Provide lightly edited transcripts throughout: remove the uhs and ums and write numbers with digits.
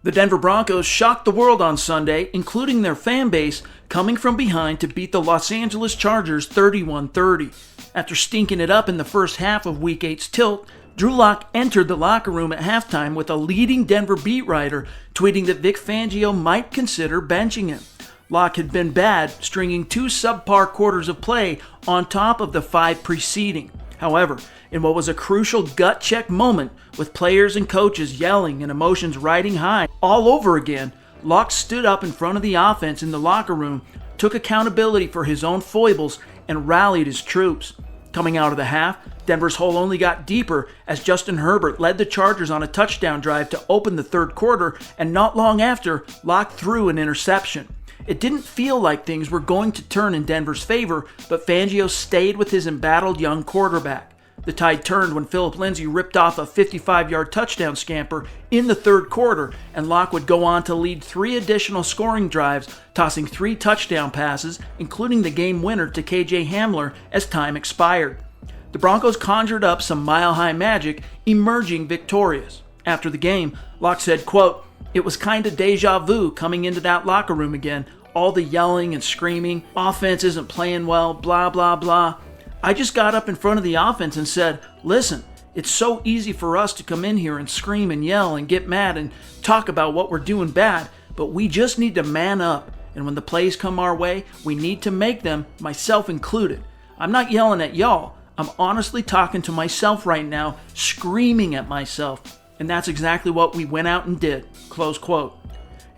The Denver Broncos shocked the world on Sunday, including their fan base, coming from behind to beat the Los Angeles Chargers 31-30. After stinking it up in the first half of Week 8's tilt, Drew Lock entered the locker room at halftime with a leading Denver beat writer tweeting that Vic Fangio might consider benching him. Lock had been bad, stringing 2 subpar quarters of play on top of the 5 preceding. However, in what was a crucial gut check moment, with players and coaches yelling and emotions riding high all over again, Lock stood up in front of the offense in the locker room, took accountability for his own foibles, and rallied his troops. Coming out of the half, Denver's hole only got deeper as Justin Herbert led the Chargers on a touchdown drive to open the third quarter, and not long after, Lock threw an interception. It didn't feel like things were going to turn in Denver's favor, but Fangio stayed with his embattled young quarterback. The tide turned when Phillip Lindsay ripped off a 55-yard touchdown scamper in the third quarter, and Lock would go on to lead 3 additional scoring drives, tossing 3 touchdown passes, including the game winner to KJ Hamler as time expired. The Broncos conjured up some mile-high magic, emerging victorious. After the game, Lock said, quote, "It was kinda deja vu coming into that locker room again. All the yelling and screaming, offense isn't playing well, blah, blah, blah. I just got up in front of the offense and said, listen, it's so easy for us to come in here and scream and yell and get mad and talk about what we're doing bad, but we just need to man up. And when the plays come our way, we need to make them, myself included. I'm not yelling at y'all. I'm honestly talking to myself right now, screaming at myself. And that's exactly what we went out and did." Close quote.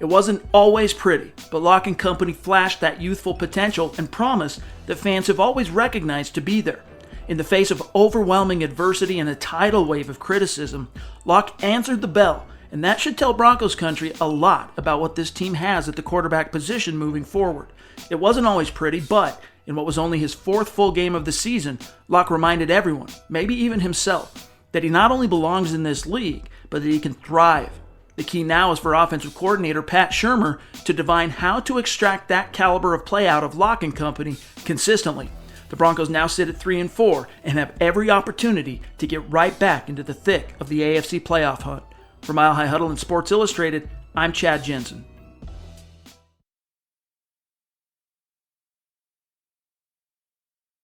It wasn't always pretty, but Lock & Company flashed that youthful potential and promise that fans have always recognized to be there. In the face of overwhelming adversity and a tidal wave of criticism, Lock answered the bell, and that should tell Broncos country a lot about what this team has at the quarterback position moving forward. It wasn't always pretty, but in what was only his 4th full game of the season, Lock reminded everyone, maybe even himself, that he not only belongs in this league, but that he can thrive. The key now is for offensive coordinator Pat Shurmur to divine how to extract that caliber of play out of Lock & Company consistently. The Broncos now sit at 3-4 and have every opportunity to get right back into the thick of the AFC playoff hunt. For Mile High Huddle and Sports Illustrated, I'm Chad Jensen.